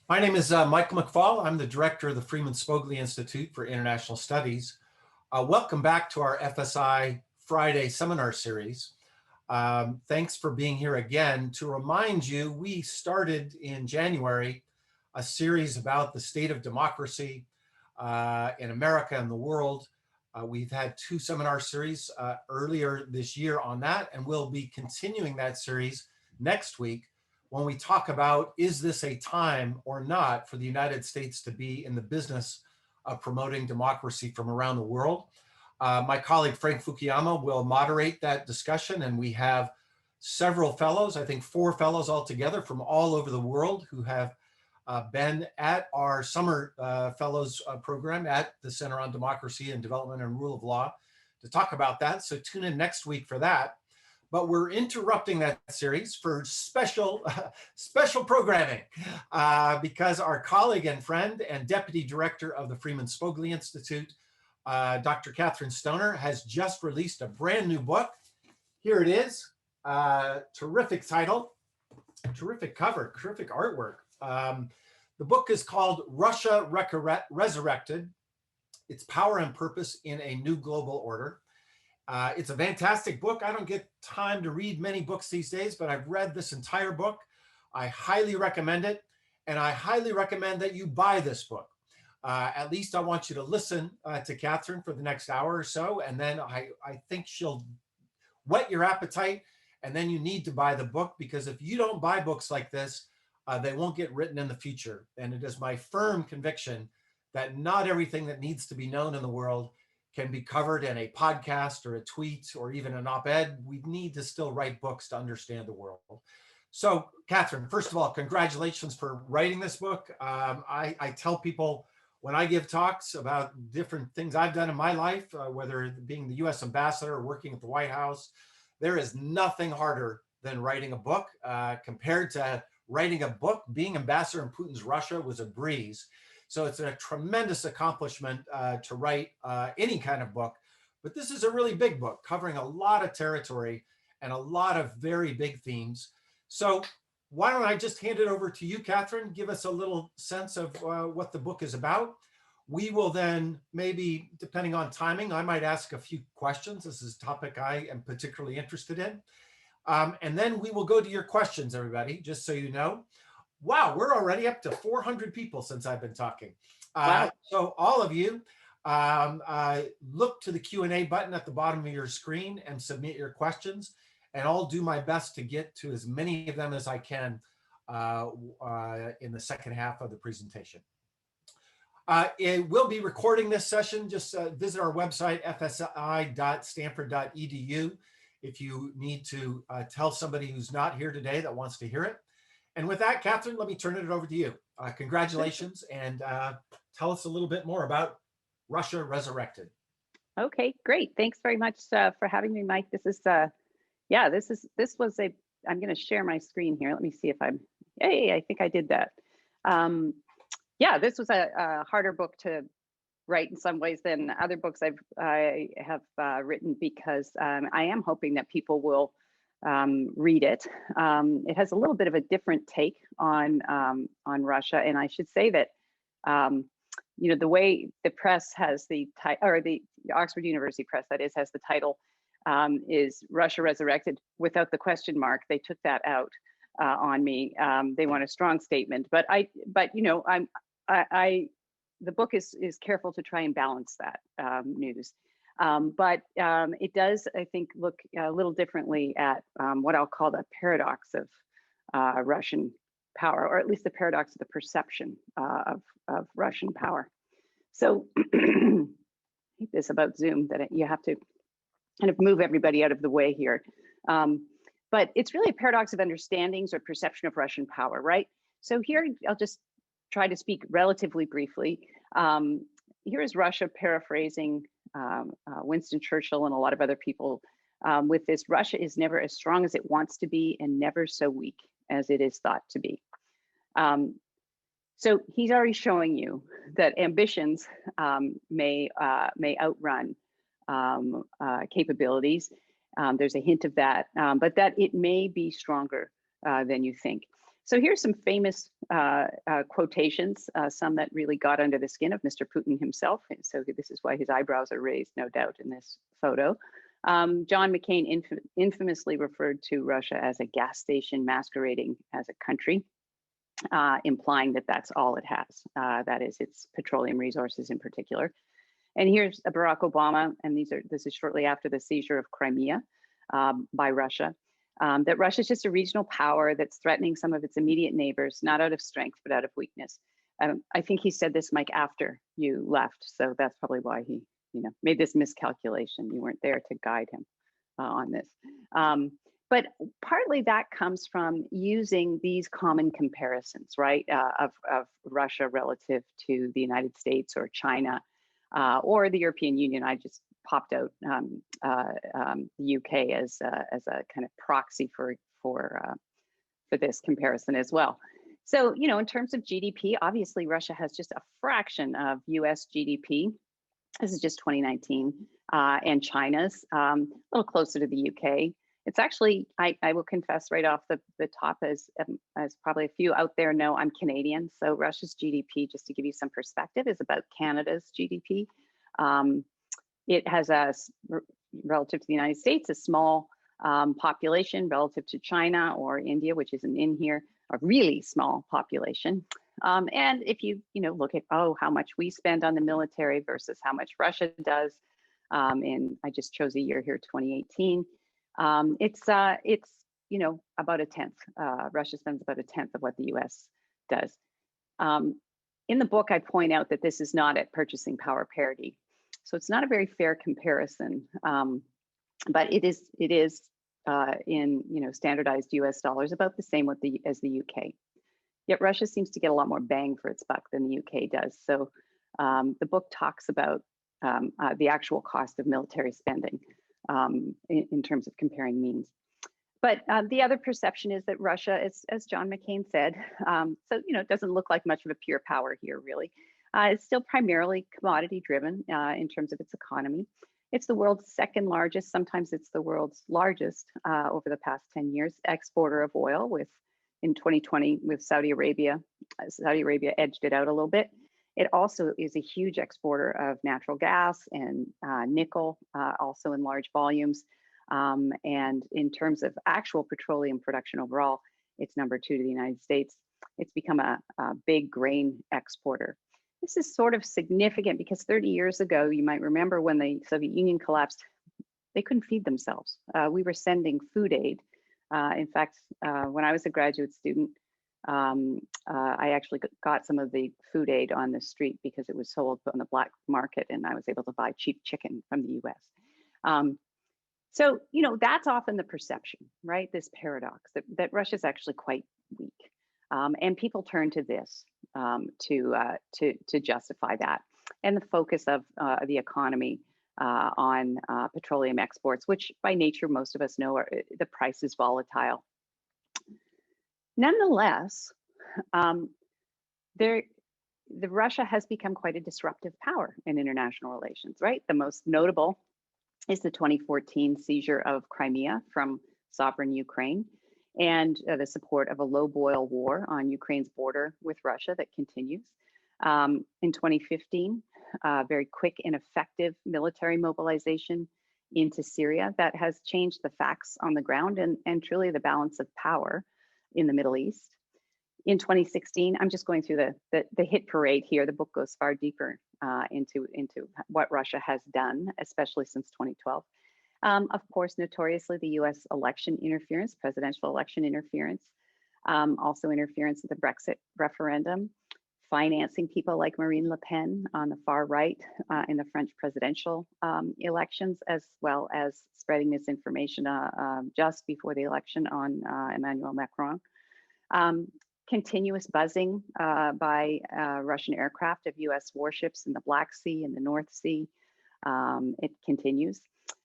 My name is Michael McFall. I'm the director of the Freeman Spogli Institute for International Studies. Welcome back to our FSI Friday seminar series. Thanks for being here again. To remind you, we started in January a series about the state of democracy in America and the world. We've had two seminar series earlier this year on that, and we'll be continuing that series next week when we talk about, is this a time or not for the United States to be in the business of promoting democracy from around the world? My colleague Frank Fukuyama will moderate that discussion, and we have several fellows, I think 4 fellows altogether from all over the world who have been at our summer fellows program at the Center on Democracy and Development and Rule of Law to talk about that. So tune in next week for that. But we're interrupting that series for special programming because our colleague and friend and deputy director of the Freeman Spogli Institute, Dr. Catherine Stoner, has just released a brand new book. Here it is. Terrific title, terrific cover, terrific artwork. The book is called Russia Resurrected: Its Power and Purpose in a New Global Order. It's a fantastic book. I don't get time to read many books these days, but I've read this entire book. I highly recommend it, and I highly recommend that you buy this book. At least I want you to listen to Catherine for the next hour or so, and then I think she'll whet your appetite, and then you need to buy the book, because if you don't buy books like this, they won't get written in the future. And it is my firm conviction that not everything that needs to be known in the world can be covered in a podcast or a tweet or even an op-ed. We need to still write books to understand the world. So, Catherine, first of all, congratulations for writing this book. I tell people when I give talks about different things I've done in my life, whether being the US ambassador or working at the White House, there is nothing harder than writing a book. Compared to writing a book, being ambassador in Putin's Russia was a breeze. So it's a tremendous accomplishment to write any kind of book. But this is a really big book covering a lot of territory and a lot of very big themes. So why don't I just hand it over to you, Catherine, give us a little sense of what the book is about. We will then maybe, depending on timing, I might ask a few questions. This is a topic I am particularly interested in. And then we will go to your questions, everybody, just so you know. Wow, we're already up to 400 people since I've been talking. Wow. So all of you, look to the Q&A button at the bottom of your screen and submit your questions. And I'll do my best to get to as many of them as I can in the second half of the presentation. It will be recording this session. Just visit our website, fsi.stanford.edu, if you need to tell somebody who's not here today that wants to hear it. And with that, Catherine, let me turn it over to you. Congratulations, and tell us a little bit more about Russia Resurrected. Okay, great. Thanks very much for having me, Mike. This was a, I'm going to share my screen here. Let me see if hey, I think I did that. Yeah, this was a harder book to write in some ways than other books I have written, because I am hoping that people will read it. It has a little bit of a different take on Russia, and I should say that you know, the way the press has the title, or the Oxford University Press, that is, has the title is Russia Resurrected without the question mark. They took that out on me. They want a strong statement, but you know, the book is careful to try and balance that news. But it does, I think, look a little differently at what I'll call the paradox of Russian power, or at least the paradox of the perception of Russian power. So I hate this about Zoom, that you have to kind of move everybody out of the way here. But it's really a paradox of understandings or perception of Russian power, right? So here, I'll just try to speak relatively briefly. Here is Russia paraphrasing Winston Churchill and a lot of other people with this: Russia is never as strong as it wants to be and never so weak as it is thought to be. So he's already showing you that ambitions may outrun capabilities. There's a hint of that, but that it may be stronger than you think. So here's some famous quotations, some that really got under the skin of Mr. Putin himself. And so this is why his eyebrows are raised, no doubt, in this photo. John McCain infamously referred to Russia as a gas station masquerading as a country, implying that that's all it has. That is its petroleum resources in particular. And here's Barack Obama, and this is shortly after the seizure of Crimea by Russia. That Russia is just a regional power that's threatening some of its immediate neighbors, not out of strength, but out of weakness. I think he said this, Mike, after you left. So that's probably why he, made this miscalculation. You weren't there to guide him on this. But partly that comes from using these common comparisons, right, of Russia relative to the United States or China or the European Union. I just popped out the UK as a kind of proxy for this comparison as well. So, in terms of GDP, obviously Russia has just a fraction of US GDP. This is just 2019, and China's a little closer to the UK. It's actually, I will confess right off the top, as probably a few out there know, I'm Canadian. So Russia's GDP, just to give you some perspective, is about Canada's GDP. It has relative to the United States, a small population relative to China or India, which isn't in here, a really small population. And if you look at how much we spend on the military versus how much Russia does, and I just chose a year here, 2018. It's about a tenth. Russia spends about a tenth of what the U.S. does. In the book, I point out that this is not at purchasing power parity, so it's not a very fair comparison. But it is in standardized U.S. dollars about the same as the U.K. Yet Russia seems to get a lot more bang for its buck than the U.K. does. So the book talks about the actual cost of military spending in terms of comparing means. But the other perception is that Russia, as John McCain said, it doesn't look like much of a pure power here, really. It's still primarily commodity driven in terms of its economy. It's the world's second largest, sometimes it's the world's largest over the past 10 years, exporter of oil, with in 2020 with Saudi Arabia. Saudi Arabia edged it out a little bit. It also is a huge exporter of natural gas and nickel, also in large volumes. And in terms of actual petroleum production overall, it's number 2 to the United States. It's become a big grain exporter. This is sort of significant because 30 years ago, you might remember when the Soviet Union collapsed, they couldn't feed themselves. We were sending food aid. In fact, when I was a graduate student, I actually got some of the food aid on the street because it was sold on the black market and I was able to buy cheap chicken from the US. So, that's often the perception, right? This paradox that Russia's actually quite weak. And people turn to this to justify that. And the focus of the economy on petroleum exports, which by nature, most of us know the price is volatile. Nonetheless, Russia has become quite a disruptive power in international relations, right? The most notable is the 2014 seizure of Crimea from sovereign Ukraine and the support of a low-boil war on Ukraine's border with Russia that continues. In 2015, very quick and effective military mobilization into Syria that has changed the facts on the ground and truly the balance of power in the Middle East. In 2016, I'm just going through the hit parade here. The book goes far deeper into what Russia has done, especially since 2012. Of course, notoriously, the US election interference, presidential election interference, also interference with the Brexit referendum, financing people like Marine Le Pen on the far right in the French presidential elections, as well as spreading misinformation just before the election on Emmanuel Macron. Continuous buzzing by Russian aircraft of US warships in the Black Sea and the North Sea. It continues.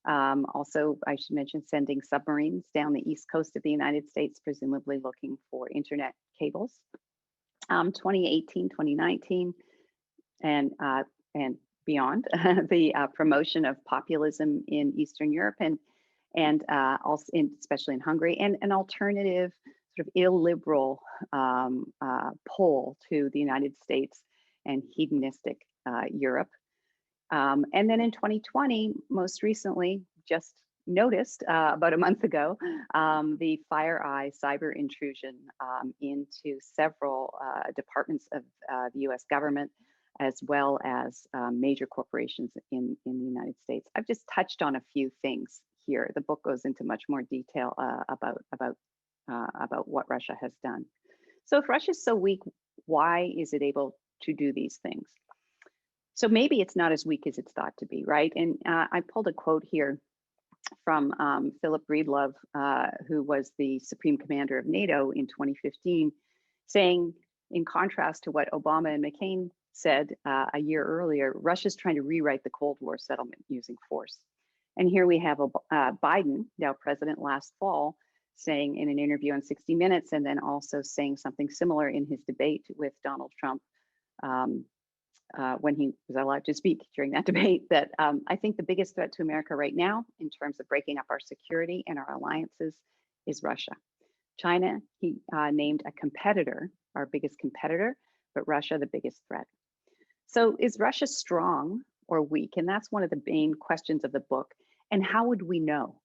Also, I should mention sending submarines down the east coast of the United States, presumably looking for internet cables. 2018, 2019, and beyond, the promotion of populism in Eastern Europe and also especially in Hungary, and an alternative sort of illiberal pull to the United States and hedonistic Europe. And then in 2020, most recently, just noticed about a month ago, the FireEye cyber intrusion into several departments of the US government, as well as major corporations in the United States. I've just touched on a few things here. The book goes into much more detail about what Russia has done. So if Russia's so weak, why is it able to do these things? So maybe it's not as weak as it's thought to be, right? And I pulled a quote here from Philip Breedlove, who was the Supreme Commander of NATO in 2015, saying, in contrast to what Obama and McCain said a year earlier, Russia's trying to rewrite the Cold War settlement using force. And here we have Biden, now president last fall, saying in an interview on 60 Minutes, and then also saying something similar in his debate with Donald Trump when he was allowed to speak during that debate, that I think the biggest threat to America right now, in terms of breaking up our security and our alliances, is Russia. China, he named a competitor, our biggest competitor, but Russia the biggest threat. So is Russia strong or weak? And that's one of the main questions of the book. And how would we know?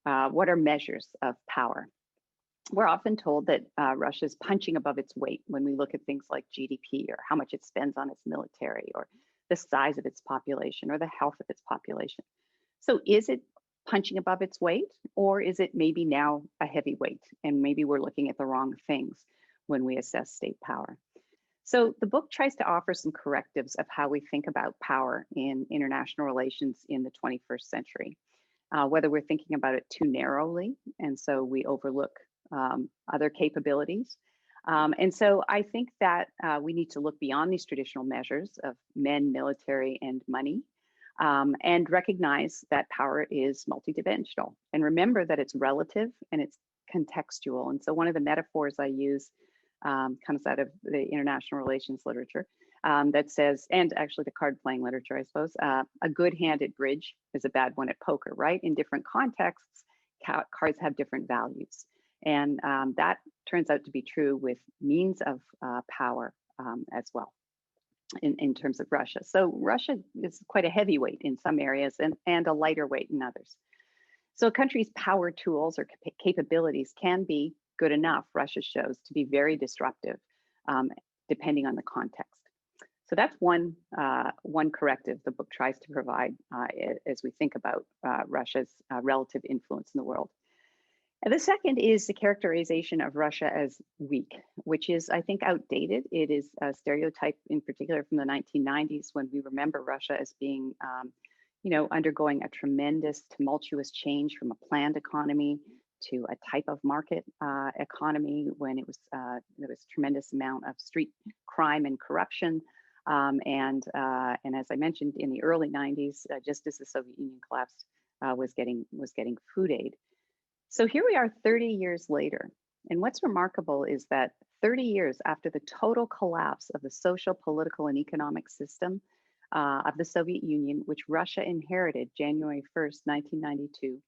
What are measures of power? We're often told that Russia is punching above its weight when we look at things like GDP, or how much it spends on its military, or the size of its population, or the health of its population. So is it punching above its weight, or is it maybe now a heavyweight, and maybe we're looking at the wrong things when we assess state power? So the book tries to offer some correctives of how we think about power in international relations in the 21st century, whether we're thinking about it too narrowly, and so we overlook other capabilities. And so I think that we need to look beyond these traditional measures of men, military, and money, and recognize that power is multidimensional. And remember that it's relative and it's contextual. And so one of the metaphors I use comes out of the international relations literature that says, and actually the card playing literature, I suppose, a good hand at bridge is a bad one at poker, right? In different contexts, cards have different values. And that turns out to be true with means of power as well in terms of Russia. So Russia is quite a heavyweight in some areas and a lighter weight in others. So a country's power tools or capabilities can be good enough, Russia shows, to be very disruptive depending on the context. So that's one corrective the book tries to provide as we think about Russia's relative influence in the world. And the second is the characterization of Russia as weak, which is, I think, outdated. It is a stereotype, in particular from the 1990s, when we remember Russia as being, undergoing a tremendous, tumultuous change from a planned economy to a type of market economy, when it was there was tremendous amount of street crime and corruption, and as I mentioned, in the early 90s, just as the Soviet Union collapsed, was getting food aid. So here we are 30 years later. And what's remarkable is that 30 years after the total collapse of the social, political, and economic system of the Soviet Union, which Russia inherited January 1st, 1992,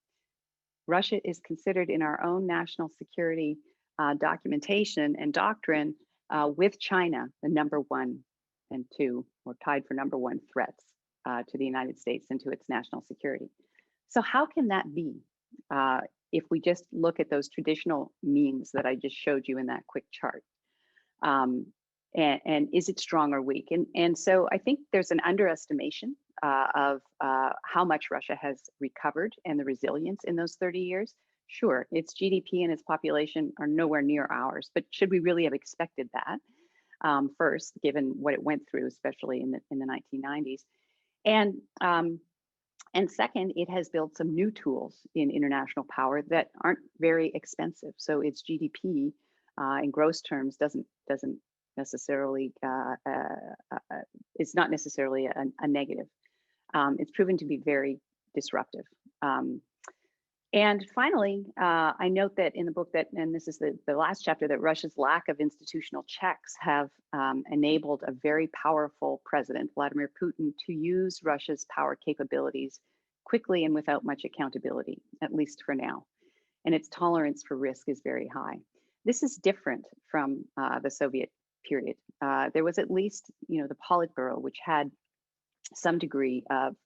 Russia is considered in our own national security documentation and doctrine with China, the number one and two, or tied for number one threats to the United States and to its national security. So how can that be? If we just look at those traditional means that I just showed you in that quick chart. And is it strong or weak? And so I think there's an underestimation of how much Russia has recovered and the resilience in those 30 years. Sure, its GDP and its population are nowhere near ours, but should we really have expected that first, given what it went through, especially in the 1990s? And second, it has built some new tools in international power that aren't very expensive. So its GDP in gross terms doesn't necessarily, it's not necessarily a negative. It's proven to be very disruptive. And finally, I note that in the book that, and this is the last chapter, that Russia's lack of institutional checks have enabled a very powerful president, Vladimir Putin, to use Russia's power capabilities quickly and without much accountability, at least for now. And its tolerance for risk is very high. This is different from the Soviet period. There was at least, the Politburo, which had some degree of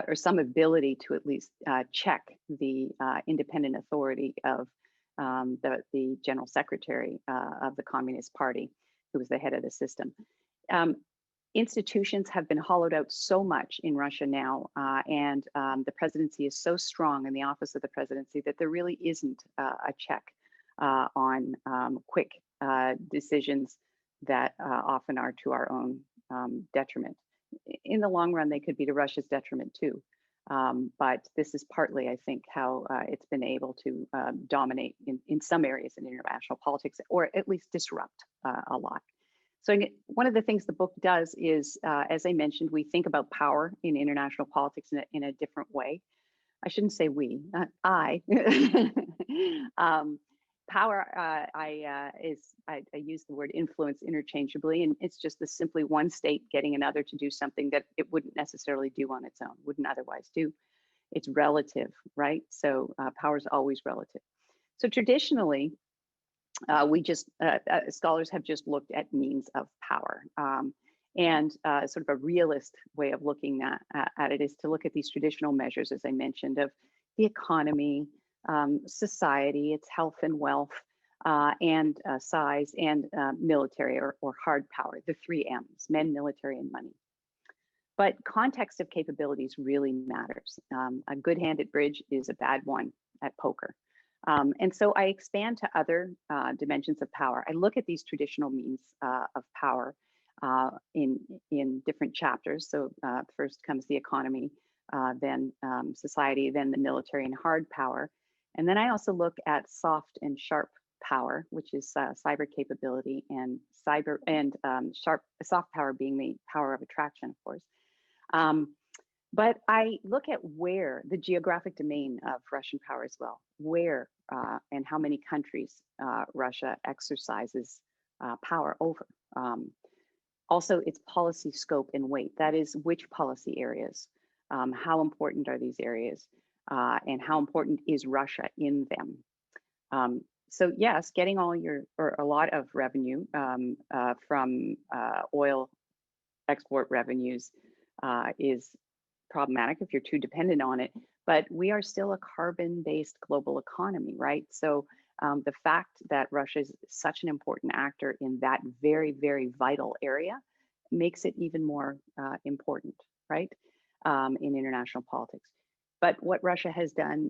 or some ability to at least check the independent authority of the general secretary of the Communist Party, who was the head of the system. Institutions have been hollowed out so much in Russia now, and the presidency is so strong in the office of the presidency that there really isn't a check on quick decisions that often are to our own detriment. In the long run, they could be to Russia's detriment too. But this is partly, I think, how it's been able to dominate in some areas in international politics, or at least disrupt a lot. So one of the things the book does is, as I mentioned, we think about power in international politics in a different way. I shouldn't say we, I. Power, I use the word influence interchangeably, and it's just simply one state getting another to do something that it wouldn't necessarily do on its own, wouldn't otherwise do. It's relative, right? So power is always relative. So traditionally, scholars have just looked at means of power. And sort of a realist way of looking at it is to look at these traditional measures, as I mentioned, of the economy, society, its health and wealth, and size, and military or hard power, the 3 M's, men, military, and money. But context of capabilities really matters. A good hand at bridge is a bad one at poker. And so I expand to other dimensions of power. I look at these traditional means of power in different chapters. So first comes the economy, then society, then the military and hard power. And then I also look at soft and sharp power, which is cyber capability, and soft power being the power of attraction, of course. But I look at where the geographic domain of Russian power as well, where and how many countries Russia exercises power over. Also, its policy scope and weight. That is, which policy areas, how important are these areas, and how important is Russia in them? So yes, getting a lot of revenue from oil export revenues is problematic if you're too dependent on it, but we are still a carbon-based global economy, right? So the fact that Russia is such an important actor in that very, very vital area makes it even more important, right, in international politics. But what Russia has done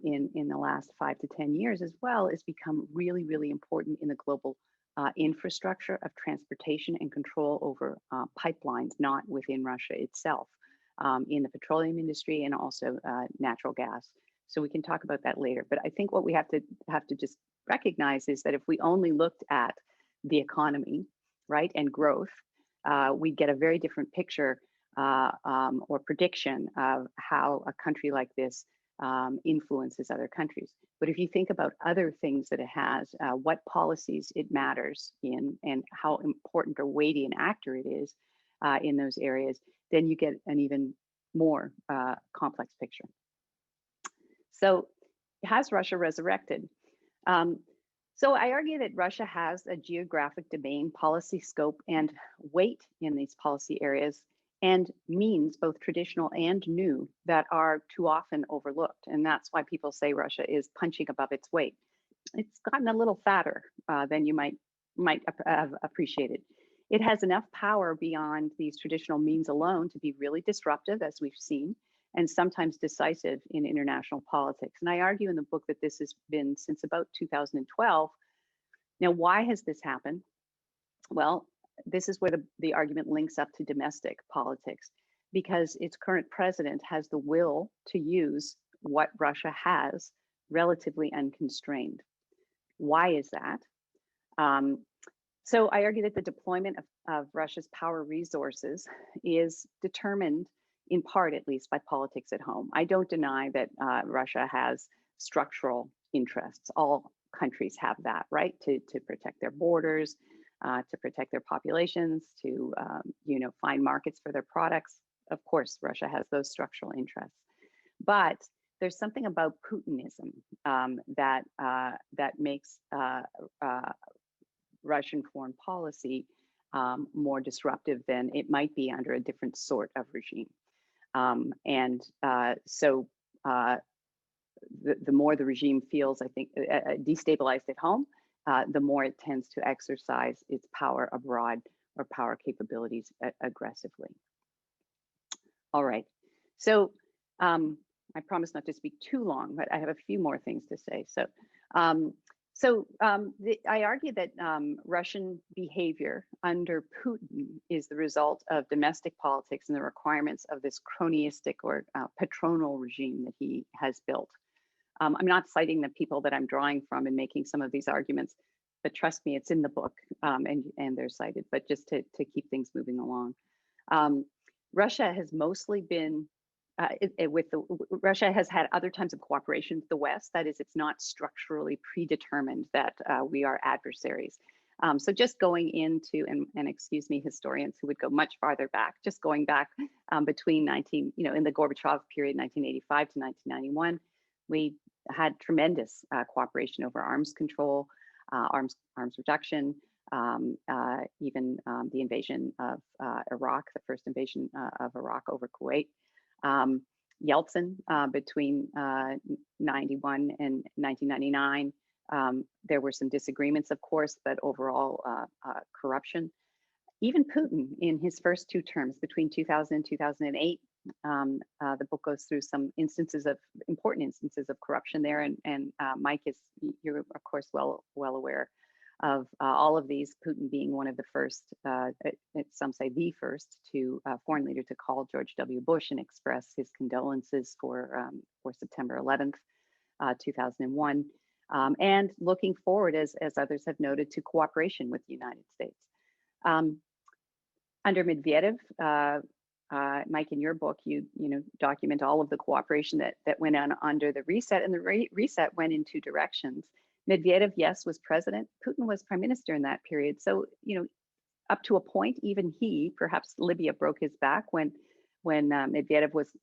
in the last 5 to 10 years as well is become really, really important in the global infrastructure of transportation and control over pipelines, not within Russia itself, in the petroleum industry and also natural gas. So we can talk about that later. But I think what we have to just recognize is that if we only looked at the economy, right, and growth, we get a very different picture or prediction of how a country like this influences other countries. But if you think about other things that it has, what policies it matters in, and how important or weighty an actor it is in those areas, then you get an even more complex picture. So has Russia resurrected? So I argue that Russia has a geographic domain, policy scope, and weight in these policy areas, and means, both traditional and new, that are too often overlooked. And that's why people say Russia is punching above its weight. It's gotten a little fatter than you might have appreciated. It has enough power beyond these traditional means alone to be really disruptive, as we've seen, and sometimes decisive in international politics. And I argue in the book that this has been since about 2012. Now, why has this happened? Well, this is where the argument links up to domestic politics, because its current president has the will to use what Russia has relatively unconstrained. Why is that? So I argue that the deployment of Russia's power resources is determined, in part at least, by politics at home. I don't deny that Russia has structural interests. All countries have that, right? To protect their borders, to protect their populations, to find markets for their products. Of course, Russia has those structural interests. But there's something about Putinism that makes Russian foreign policy more disruptive than it might be under a different sort of regime. So the more the regime feels, I think, destabilized at home, the more it tends to exercise its power abroad or power capabilities aggressively. All right, so I promise not to speak too long, but I have a few more things to say. I argue that Russian behavior under Putin is the result of domestic politics and the requirements of this cronyistic or patronal regime that he has built. I'm not citing the people that I'm drawing from and making some of these arguments, but trust me, it's in the book and they're cited, but just to keep things moving along. Russia has mostly been Russia has had other times of cooperation with the West. That is, it's not structurally predetermined that we are adversaries. So just going into, and excuse me, historians who would go much farther back, just going back between in the Gorbachev period, 1985 to 1991, we had tremendous cooperation over arms control, arms reduction, even the invasion of Iraq, the first invasion of Iraq over Kuwait. Yeltsin between 91 and 1999. There were some disagreements, of course, but overall corruption. Even Putin in his first two terms between 2000 and 2008, the book goes through some important instances of corruption there. And Mike, you're of course well aware of all of these, Putin being one of the first, some say the first, foreign leader to call George W. Bush and express his condolences for September 11th, 2001, and looking forward, as others have noted, to cooperation with the United States. Under Medvedev, Mike, in your book, you document all of the cooperation that went on under the reset, and the reset went in two directions. Medvedev, yes, was president. Putin was prime minister in that period. So, up to a point, even perhaps Libya broke his back when Medvedev was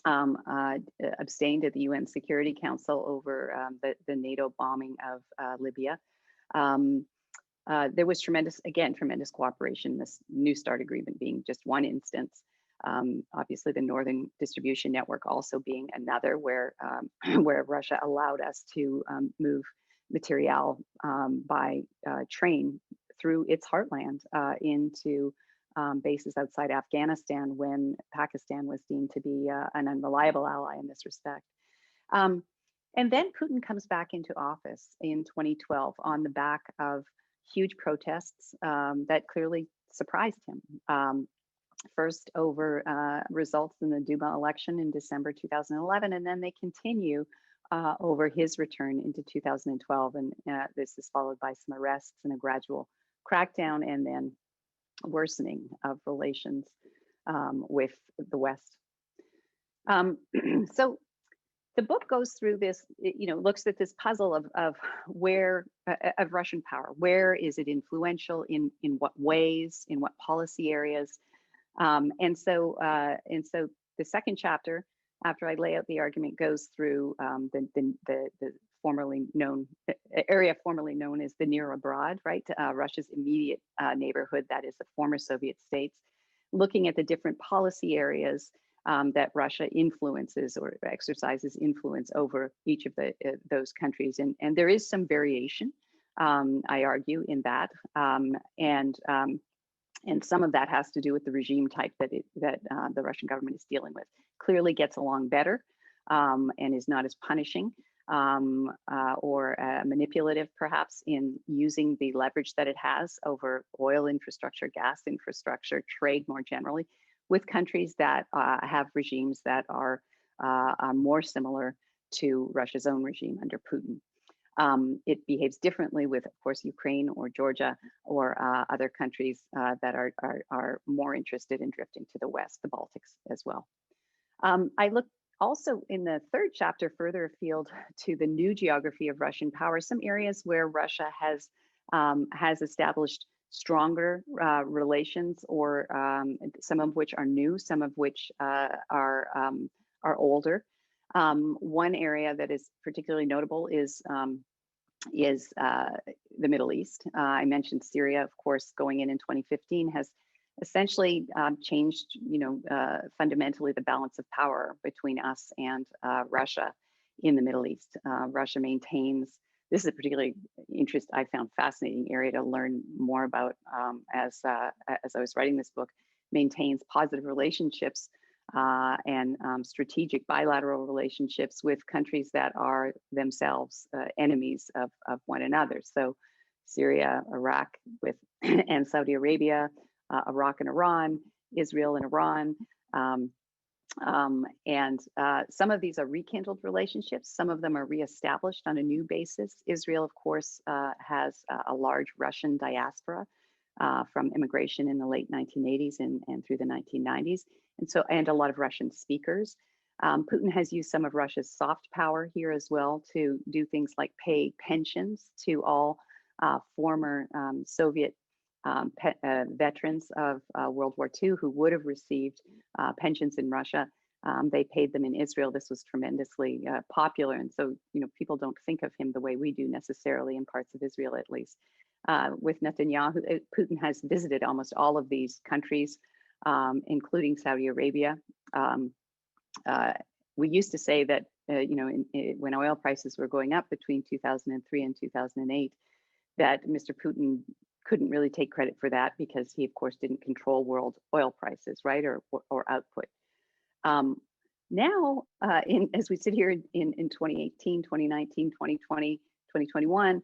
abstained at the UN Security Council over the NATO bombing of Libya. There was tremendous cooperation, this New START agreement being just one instance. Obviously, the Northern Distribution Network also being another, where Russia allowed us to move material by train through its heartland into bases outside Afghanistan when Pakistan was deemed to be an unreliable ally in this respect. And then Putin comes back into office in 2012 on the back of huge protests that clearly surprised him. First over results in the Duma election in December 2011, and then they continue over his return into 2012. And this is followed by some arrests and a gradual crackdown and then worsening of relations with the West. So the book goes through this, looks at this puzzle of where of Russian power. Where is it influential? In what ways? In what policy areas? And so the second chapter, after I lay out the argument, goes through the formerly known area formerly known as the near abroad, right? Russia's immediate neighborhood, that is the former Soviet states, looking at the different policy areas that Russia influences or exercises influence over each of those countries. And there is some variation, I argue, in that. And some of that has to do with the regime type that the Russian government is dealing with. Clearly gets along better and is not as punishing or manipulative, perhaps, in using the leverage that it has over oil infrastructure, gas infrastructure, trade more generally, with countries that have regimes that are more similar to Russia's own regime under Putin. It behaves differently with, of course, Ukraine or Georgia or other countries that are more interested in drifting to the West, the Baltics as well. I look also in the third chapter further afield to the new geography of Russian power, some areas where Russia has established stronger relations, or some of which are new, some of which are older. One area that is particularly notable is the Middle East. I mentioned Syria, of course, going in 2015 has essentially changed, fundamentally the balance of power between us and Russia in the Middle East. Russia maintains, this is a particularly I found fascinating area to learn more about as I was writing this book, maintains positive relationships and strategic bilateral relationships with countries that are themselves enemies of one another. So Syria, Iraq with and Saudi Arabia, Iraq and Iran, Israel and Iran. Some of these are rekindled relationships. Some of them are reestablished on a new basis. Israel, of course, has a large Russian diaspora from immigration in the late 1980s and through the 1990s. And a lot of Russian speakers. Putin has used some of Russia's soft power here as well to do things like pay pensions to all former Soviet veterans of World War II who would have received pensions in Russia. They paid them in Israel. This was tremendously popular. And so, people don't think of him the way we do necessarily in parts of Israel, at least. With Netanyahu, Putin has visited almost all of these countries, including Saudi Arabia. We used to say that, when oil prices were going up between 2003 and 2008, that Mr. Putin couldn't really take credit for that because he, of course, didn't control world oil prices, right, or output. Now, as we sit here in 2018, 2019, 2020, 2021,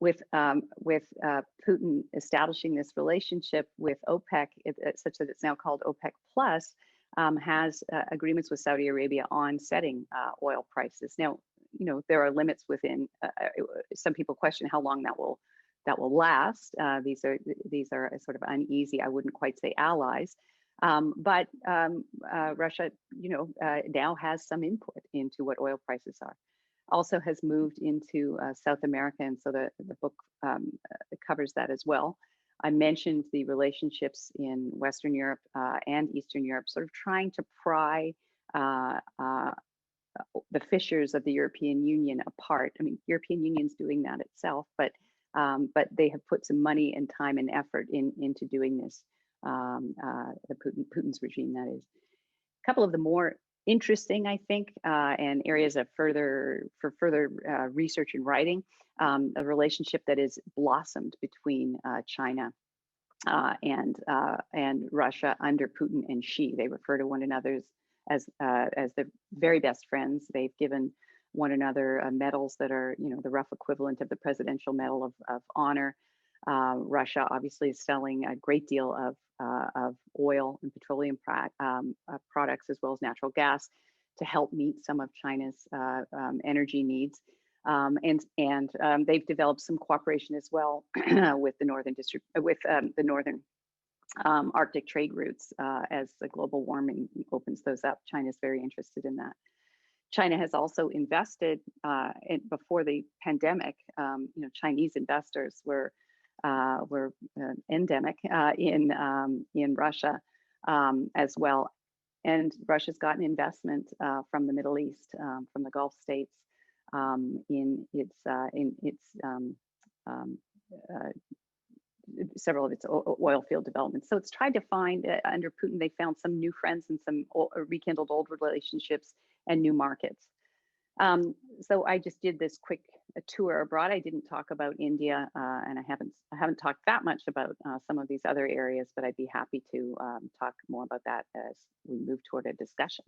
with Putin establishing this relationship with OPEC, such that it's now called OPEC Plus, has agreements with Saudi Arabia on setting oil prices. Now, there are limits within. Some people question how long that will last. These are sort of uneasy, I wouldn't quite say allies, but Russia, now has some input into what oil prices are. Also has moved into South America, and so the book covers that as well. I mentioned the relationships in Western Europe and Eastern Europe, sort of trying to pry the fissures of the European Union apart. I mean, European Union's doing that itself, but they have put some money and time and effort into doing this. Putin's regime, that is. A couple of the more interesting, I think, and areas of further research and writing, a relationship that is blossomed between China and Russia under Putin and Xi. They refer to one another as the very best friends. They've given one another medals that are, the rough equivalent of the Presidential Medal of Honor. Russia obviously is selling a great deal of oil and petroleum products, as well as natural gas, to help meet some of China's energy needs. And they've developed some cooperation as well with the northern Arctic trade routes as the global warming opens those up. China's very interested in that. China has also invested before the pandemic. Chinese investors were endemic in Russia as well, and Russia's gotten investment from the Middle East, from the Gulf states, in several of its oil field developments. So it's tried to find, under Putin, they found some new friends and some rekindled old relationships and new markets. So I just did this quick tour abroad. I didn't talk about India, and I haven't talked that much about some of these other areas, but I'd be happy to talk more about that as we move toward a discussion.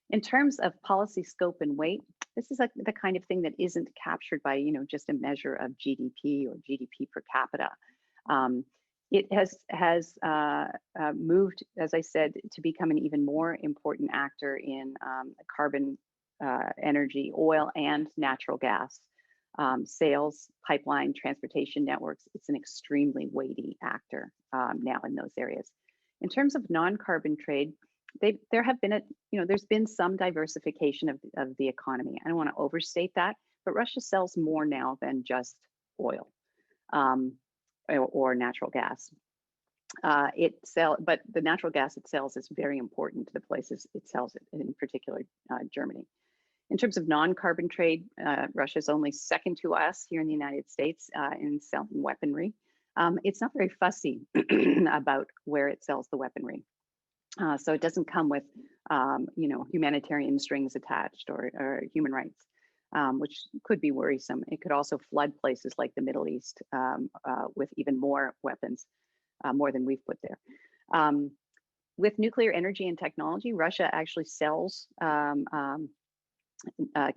In terms of policy scope and weight, this is the kind of thing that isn't captured by just a measure of GDP or GDP per capita. It has moved, as I said, to become an even more important actor in carbon, energy, oil, and natural gas sales, pipeline, transportation networks. It's an extremely weighty actor now in those areas. In terms of non-carbon trade, there's been some diversification of the economy. I don't want to overstate that, but Russia sells more now than just oil or natural gas. But the natural gas it sells is very important to the places it sells it, in particular Germany. In terms of non-carbon trade, Russia's only second to us here in the United States in selling weaponry. It's not very fussy about where it sells the weaponry. So it doesn't come with, humanitarian strings attached or human rights, which could be worrisome. It could also flood places like the Middle East with even more weapons, more than we've put there. With nuclear energy and technology, Russia actually sells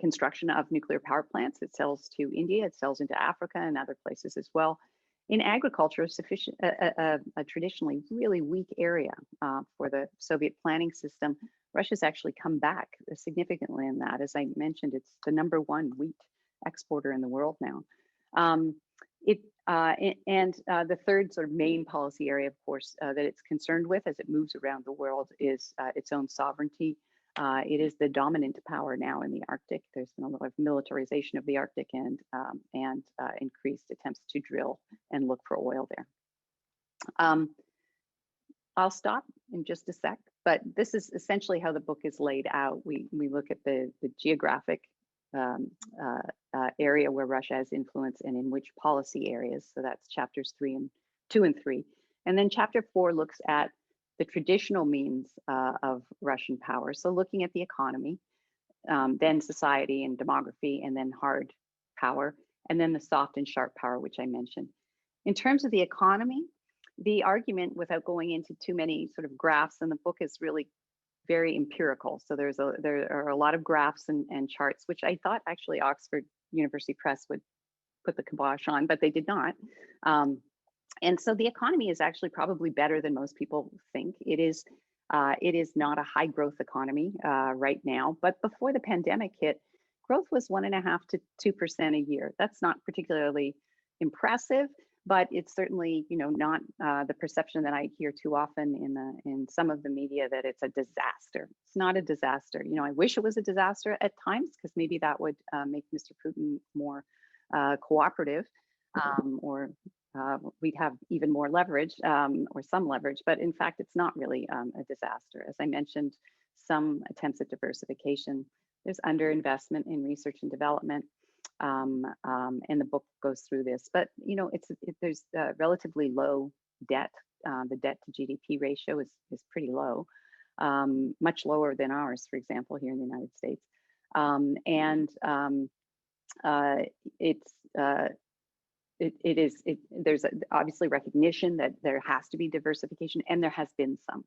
construction of nuclear power plants. It sells to India, it sells into Africa and other places as well. In agriculture, a traditionally really weak area for the Soviet planning system, Russia's actually come back significantly in that. As I mentioned, it's the #1 wheat exporter in the world now. The third sort of main policy area, of course, that it's concerned with as it moves around the world is its own sovereignty. It is the dominant power now in the Arctic. There's been a lot of militarization of the Arctic and increased attempts to drill and look for oil there. I'll stop in just a sec, but this is essentially how the book is laid out. We look at the geographic area where Russia has influence and in which policy areas. So that's chapters 2 and 3. And then chapter 4 looks at the traditional means of Russian power. So looking at the economy, then society and demography, and then hard power, and then the soft and sharp power, which I mentioned. In terms of the economy, the argument, without going into too many sort of graphs, and the book is really very empirical. So there are a lot of graphs and charts, which I thought actually Oxford University Press would put the kibosh on, but they did not. And so the economy is actually probably better than most people think. It is not a high growth economy right now, but before the pandemic hit, growth was 1.5% to 2% a year. That's not particularly impressive, but it's certainly, not the perception that I hear too often in some of the media that it's a disaster. It's not a disaster. I wish it was a disaster at times because maybe that would make Mr. Putin more cooperative, or we'd have even more leverage or some leverage. But in fact, it's not really a disaster. As I mentioned, some attempts at diversification. There's underinvestment in research and development. And the book goes through this, but there's relatively low debt. The debt to GDP ratio is pretty low, much lower than ours, for example, here in the United States. There's obviously recognition that there has to be diversification, and there has been some.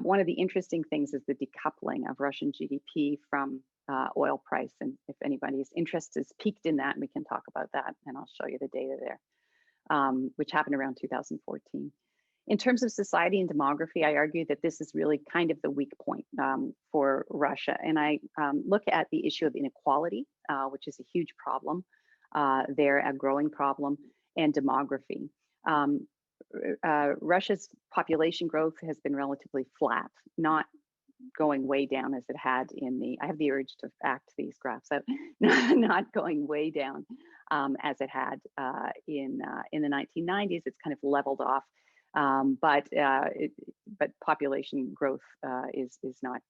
One of the interesting things is the decoupling of Russian GDP from oil price. And if anybody's interest is piqued in that, we can talk about that. And I'll show you the data there, which happened around 2014. In terms of society and demography, I argue that this is really kind of the weak point for Russia. And I look at the issue of inequality, which is a huge problem there, a growing problem, and demography. Russia's population growth has been relatively flat, not going way down as it had I have the urge to act these graphs out, not going way down as it had in the 1990s. It's kind of leveled off, but population growth is not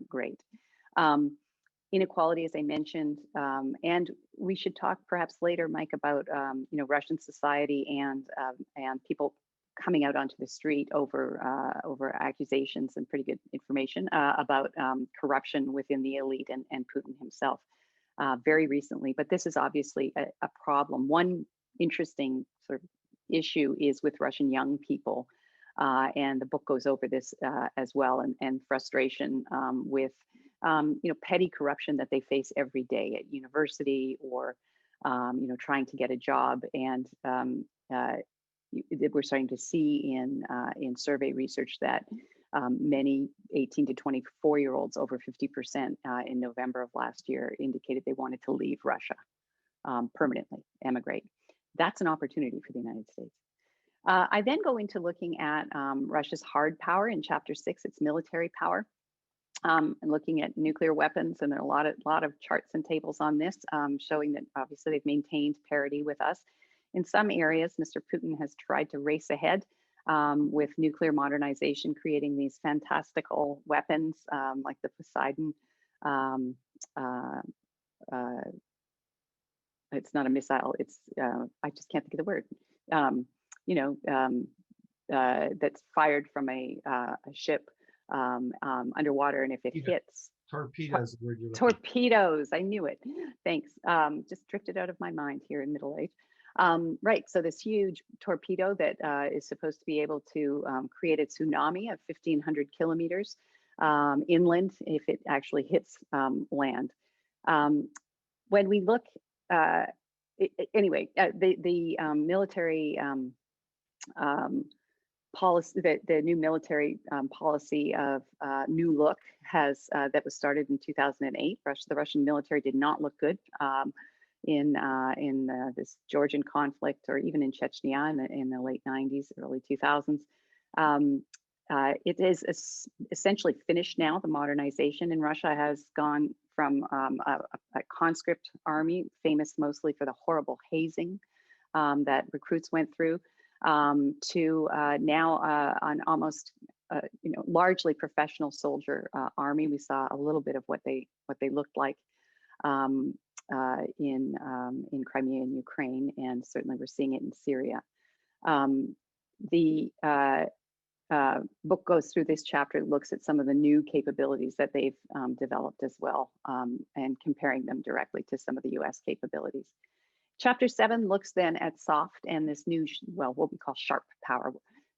great. Inequality, as I mentioned, and we should talk perhaps later, Mike, about Russian society and people coming out onto the street over accusations and pretty good information about corruption within the elite and Putin himself very recently. But this is obviously a problem. One interesting sort of issue is with Russian young people, and the book goes over this as well, and frustration with petty corruption that they face every day at university or trying to get a job. And we're starting to see in survey research that many 18 to 24-year-olds, over 50% in November of last year, indicated they wanted to leave Russia permanently, emigrate. That's an opportunity for the United States. I then go into looking at Russia's hard power in chapter 6, its military power, and looking at nuclear weapons. And there are a lot of charts and tables on this, showing that obviously they've maintained parity with us. In some areas, Mr. Putin has tried to race ahead with nuclear modernization, creating these fantastical weapons like the Poseidon uh, it's not a missile. It's I just can't think of the word. Um, you know, that's fired from a ship underwater, and if it hits Torpedoes, the word you're looking for. torpedoes, I knew it. Thanks. Just drifted out of my mind here in middle age. Right. So this huge torpedo that is supposed to be able to create a tsunami of 1,500 kilometers inland if it actually hits land. Um, when we look, uh, anyway, the military um, policy, the new military policy of new look has that was started in 2008. The Russian military did not look good in this Georgian conflict, or even in Chechnya in the late 90s, early 2000s. It is essentially finished now. The modernization in Russia has gone from a conscript army, famous mostly for the horrible hazing that recruits went through, to now an almost largely professional soldier army. We saw a little bit of what they looked like um, in Crimea and Ukraine, and certainly we're seeing it in Syria. The book goes through this chapter, looks at some of the new capabilities that they've developed as well, and comparing them directly to some of the US capabilities. Chapter 7 looks then at soft and this new, well, what we call sharp power.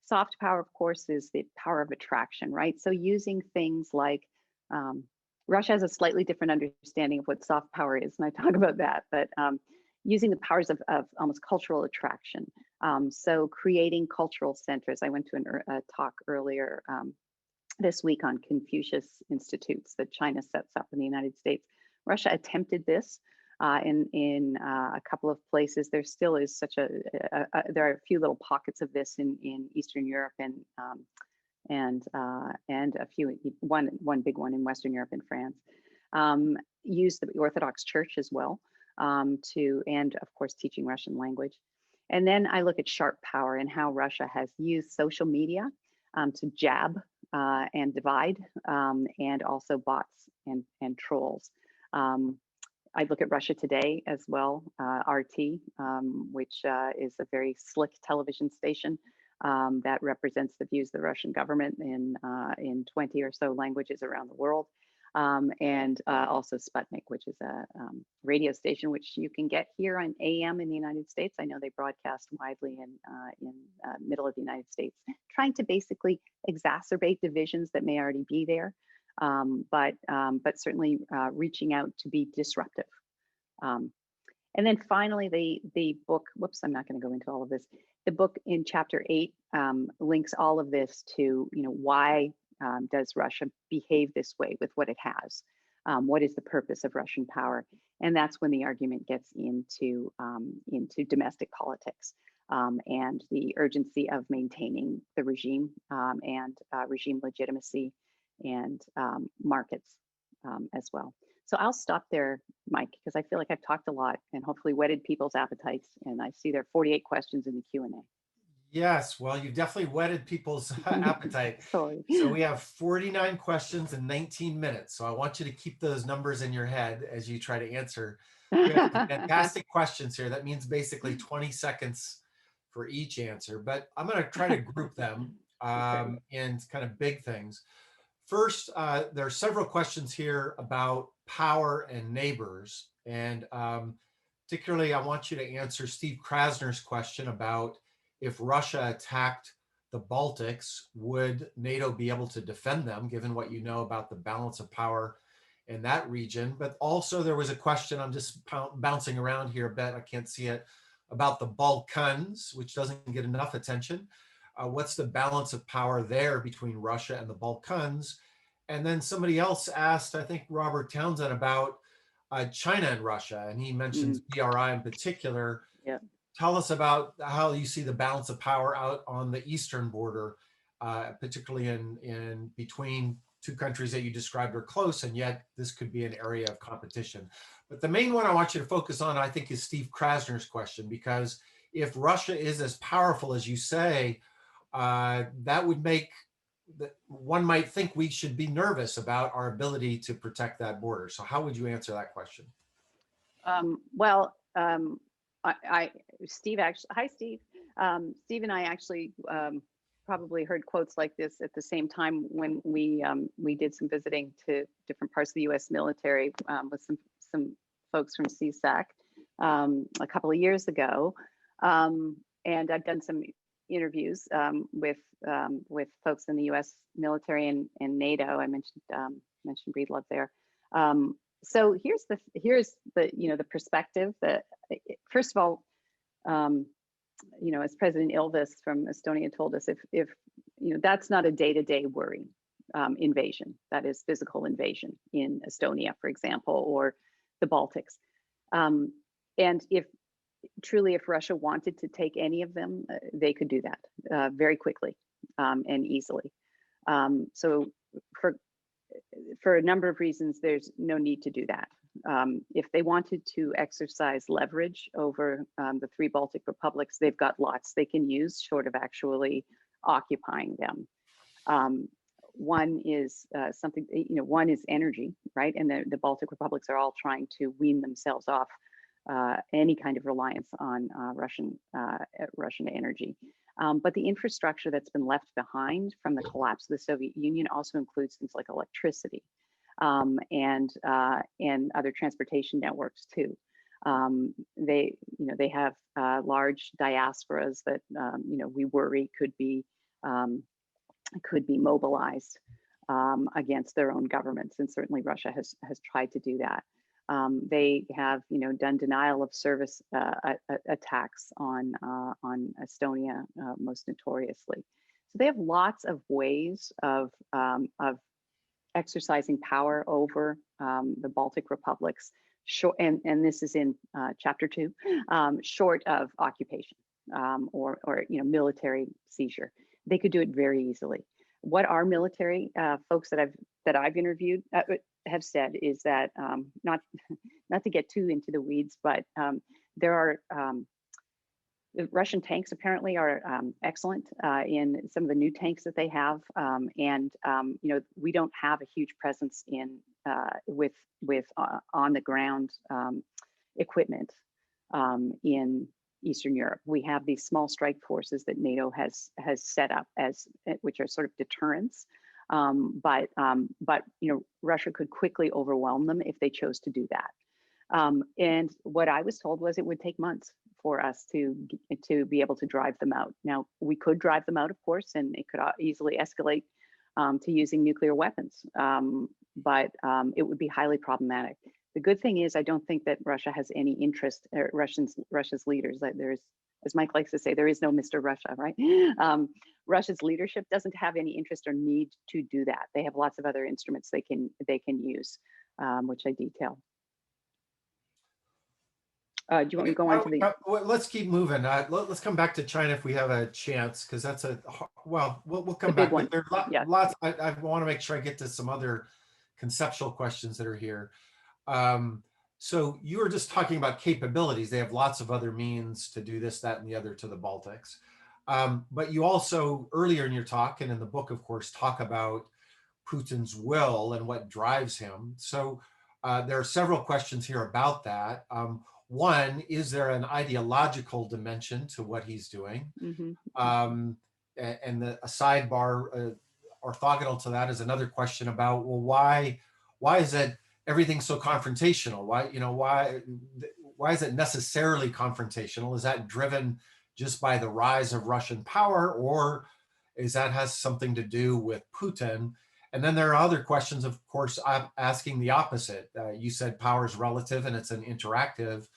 Soft power, of course, is the power of attraction, right? So using things like, Russia has a slightly different understanding of what soft power is, and I talk about that, but using the powers of almost cultural attraction. So creating cultural centers. I went to a talk earlier this week on Confucius Institutes that China sets up in the United States. Russia attempted this in a couple of places. There still is such there are a few little pockets of this in Eastern Europe and a few, one big one in Western Europe and France. Use the Orthodox Church as well and of course teaching Russian language. And then I look at sharp power and how Russia has used social media to jab and divide, and also bots and trolls. I look at Russia Today as well, RT, which is a very slick television station that represents the views of the Russian government in 20 or so languages around the world. And also Sputnik, which is a radio station which you can get here on AM in the United States. I know they broadcast widely in middle of the United States, trying to basically exacerbate divisions that may already be there, but certainly reaching out to be disruptive. And then finally, the book, whoops, I'm not going to go into all of this. The book in chapter 8 links all of this to, why does Russia behave this way with what it has? What is the purpose of Russian power? And that's when the argument gets into domestic politics and the urgency of maintaining the regime and regime legitimacy and markets as well. So I'll stop there, Mike, because I feel like I've talked a lot and hopefully whetted people's appetites. And I see there are 48 questions in the Q&A. Yes, well, you definitely whetted people's appetite. Sorry. So we have 49 questions in 19 minutes. So I want you to keep those numbers in your head as you try to answer. We have some fantastic questions here. That means basically 20 seconds for each answer, but I'm going to try to group them in kind of big things. First, there are several questions here about power and neighbors. And particularly, I want you to answer Steve Krasner's question about if Russia attacked the Baltics, would NATO be able to defend them, given what you know about the balance of power in that region? But also there was a question, I'm just bouncing around here a bit, I can't see it, about the Balkans, which doesn't get enough attention. What's the balance of power there between Russia and the Balkans? And then somebody else asked, I think Robert Townsend, about China and Russia, and he mentions BRI in particular. Yeah. Tell us about how you see the balance of power out on the eastern border, particularly in between two countries that you described are close, and yet this could be an area of competition. But the main one I want you to focus on, I think, is Steve Krasner's question, because if Russia is as powerful as you say, that would make one might think we should be nervous about our ability to protect that border. So how would you answer that question? Well, Steve actually, hi, Steve. Steve and I actually probably heard quotes like this at the same time when we did some visiting to different parts of the U.S. military with some folks from CSAC a couple of years ago, and I've done some interviews with folks in the U.S. military and NATO. I mentioned Breedlove there. So here's the the perspective that, first of all, as President Ilves from Estonia told us, if that's not a day-to-day worry, invasion, that is physical invasion in Estonia, for example, or the Baltics. And if Russia wanted to take any of them, they could do that very quickly and easily. So for a number of reasons, there's no need to do that. If they wanted to exercise leverage over the three Baltic republics, they've got lots they can use short of actually occupying them. One is one is energy, right? And the Baltic republics are all trying to wean themselves off any kind of reliance on Russian energy. But the infrastructure that's been left behind from the collapse of the Soviet Union also includes things like electricity and other transportation networks too. They have large diasporas that we worry could be mobilized against their own governments, and certainly Russia has tried to do that. They have, done denial of service attacks on Estonia, most notoriously. So they have lots of ways of exercising power over the Baltic republics. And this is in chapter 2, short of occupation or military seizure. They could do it very easily. What our military folks that I've interviewed have said is that not to get too into the weeds, but there are the Russian tanks apparently are excellent in some of the new tanks that they have, and we don't have a huge presence in with on the ground equipment in Eastern Europe. We have these small strike forces that NATO has set up which are sort of deterrents. But Russia could quickly overwhelm them if they chose to do that. And what I was told was it would take months for us to be able to drive them out. Now, we could drive them out, of course, and it could easily escalate to using nuclear weapons, but it would be highly problematic. The good thing is I don't think that Russia has any interest, Russia's leaders, like as Mike likes to say, there is no Mr. Russia, right? Russia's leadership doesn't have any interest or need to do that. They have lots of other instruments they can use, which I detail. Do you want me to go on to the? Let's keep moving. Let's come back to China if we have a chance, because that's we'll come back. One. But there's lots. I want to make sure I get to some other conceptual questions that are here. So you were just talking about capabilities. They have lots of other means to do this, that, and the other to the Baltics. But you also, earlier in your talk and in the book, of course, talk about Putin's will and what drives him. So there are several questions here about that. One, is there an ideological dimension to what he's doing? Mm-hmm. And a sidebar orthogonal to that is another question about, well, why is it everything so confrontational? Why is it necessarily confrontational? Is that driven just by the rise of Russian power, or is that has something to do with Putin? And then there are other questions, of course, I'm asking the opposite. You said power is relative and it's an interactive.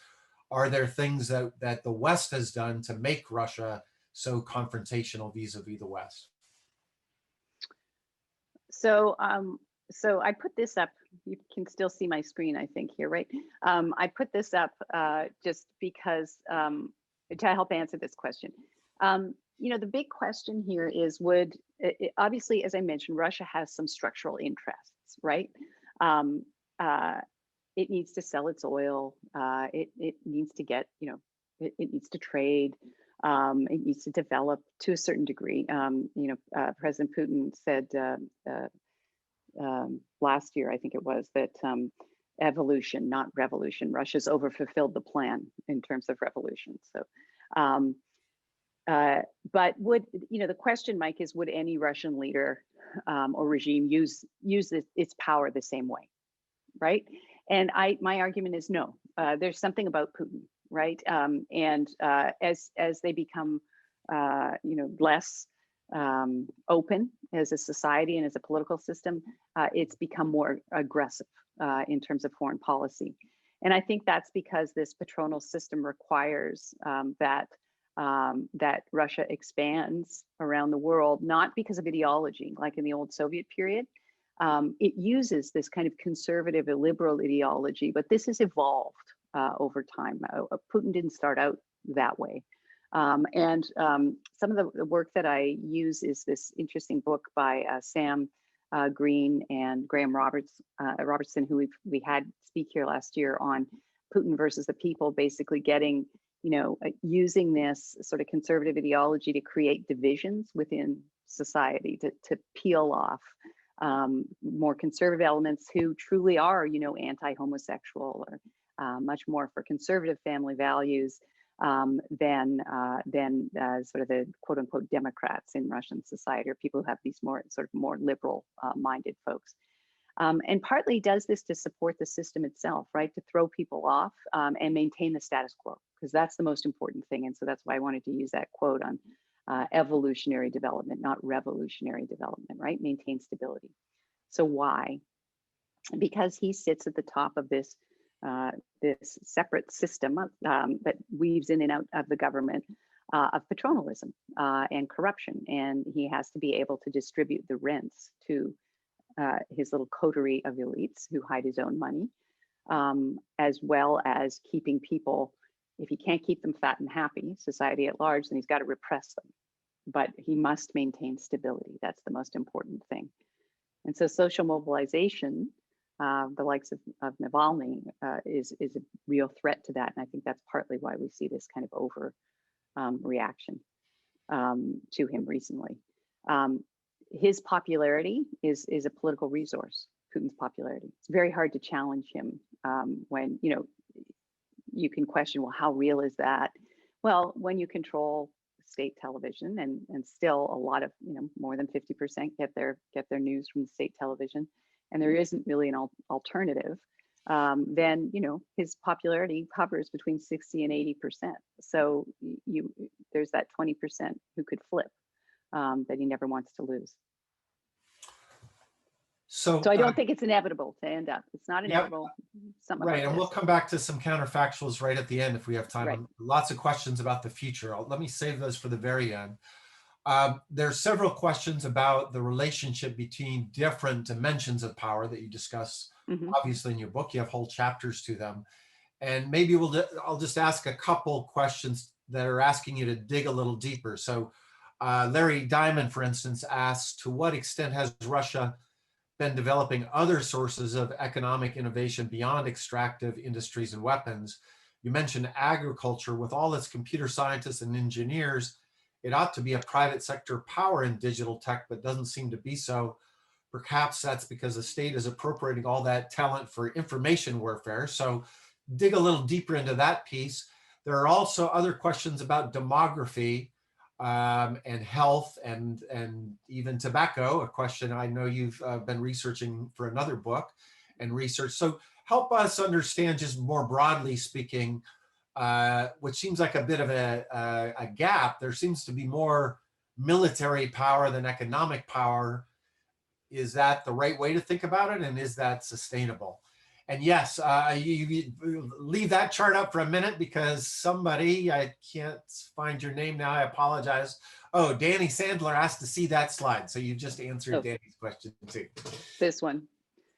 Are there things that the West has done to make Russia so confrontational vis-a-vis the West? So I put this up. You can still see my screen, I think, here, right? I put this up just because to help answer this question. The big question here is, obviously, as I mentioned, Russia has some structural interests, right? It needs to sell its oil. It needs to get, it needs to trade. It needs to develop to a certain degree. President Putin said last year, I think it was, that evolution, not revolution. Russia's overfulfilled the plan in terms of revolution. So, um, but would, the question, Mike, is would any Russian leader or regime use its power the same way, right? And my argument is no. There's something about Putin, right? And as they become, less open as a society and as a political system, it's become more aggressive in terms of foreign policy. And I think that's because this patronal system requires that Russia expands around the world, not because of ideology, like in the old Soviet period. It uses this kind of conservative or liberal ideology, but this has evolved over time. Putin didn't start out that way. And some of the work that I use is this interesting book by Sam Green and Graham Robertson, who we had speak here last year on Putin versus the people, basically getting, using this sort of conservative ideology to create divisions within society, to peel off more conservative elements who truly are, anti-homosexual or much more for conservative family values than sort of the quote unquote Democrats in Russian society, or people who have these more liberal minded folks. And partly does this to support the system itself, right? To throw people off and maintain the status quo, because that's the most important thing. And so that's why I wanted to use that quote on evolutionary development, not revolutionary development, right? Maintain stability. So why? Because he sits at the top of this this separate system that weaves in and out of the government of patronalism and corruption. And he has to be able to distribute the rents to his little coterie of elites who hide his own money, as well as keeping people, if he can't keep them fat and happy, society at large, then he's got to repress them. But he must maintain stability. That's the most important thing. And so social mobilization, the likes of Navalny, is a real threat to that. And I think that's partly why we see this kind of over reaction to him recently. His popularity is a political resource, Putin's popularity. It's very hard to challenge him when, you can question, well, how real is that? Well, when you control state television and still a lot of, more than 50% get their news from the state television, and there isn't really an alternative, then, his popularity hovers between 60 and 80%. So there's that 20% who could flip that he never wants to lose. So I don't think it's inevitable to end up. It's not inevitable. Yep. Right, and we'll come back to some counterfactuals right at the end if we have time. Right. Lots of questions about the future. Let me save those for the very end. There are several questions about the relationship between different dimensions of power that you discuss, obviously, in your book. You have whole chapters to them. And maybe I'll just ask a couple questions that are asking you to dig a little deeper. So Larry Diamond, for instance, asks, to what extent has Russia been developing other sources of economic innovation beyond extractive industries and weapons? You mentioned agriculture. With all its computer scientists and engineers, it ought to be a private sector power in digital tech, but doesn't seem to be so. Perhaps that's because the state is appropriating all that talent for information warfare. So dig a little deeper into that piece. There are also other questions about demography and health and even tobacco, a question I know you've been researching for another book and research. So help us understand, just more broadly speaking, which seems like a bit of a gap. There seems to be more military power than economic power. Is that the right way to think about it? And is that sustainable? And yes, you leave that chart up for a minute because somebody, I can't find your name now, I apologize. Oh, Danny Sandler asked to see that slide. So you just answered Danny's question too. This one.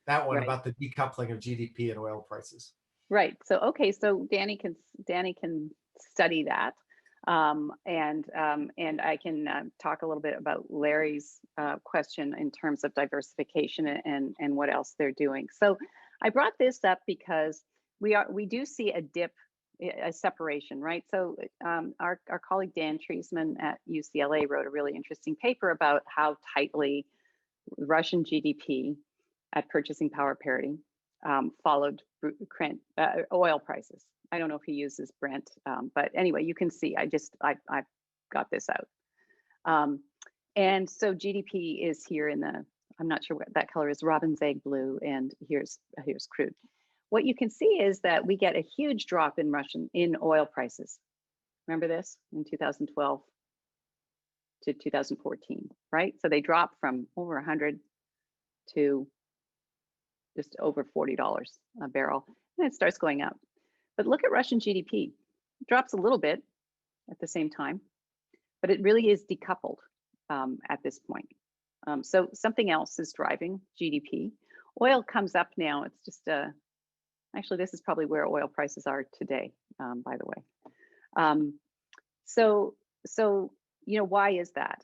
That one, right, about the decoupling of GDP and oil prices. Right. So, okay. So Danny can study that. And I can talk a little bit about Larry's question in terms of diversification and what else they're doing. So I brought this up because we do see a dip, a separation, right? So our colleague Dan Treisman at UCLA wrote a really interesting paper about how tightly Russian GDP at purchasing power parity followed oil prices. I don't know if he uses Brent, but anyway, you can see I've got this out. And so GDP is here in the, I'm not sure what that color is, robin's egg blue, and here's crude. What you can see is that we get a huge drop in oil prices. Remember this in 2012 to 2014, right? So they dropped from over 100 to just over $40 a barrel, and it starts going up. But look at Russian GDP. It drops a little bit at the same time, but it really is decoupled at this point. So something else is driving GDP. Oil comes up now. It's just actually, this is probably where oil prices are today, by the way. So why is that?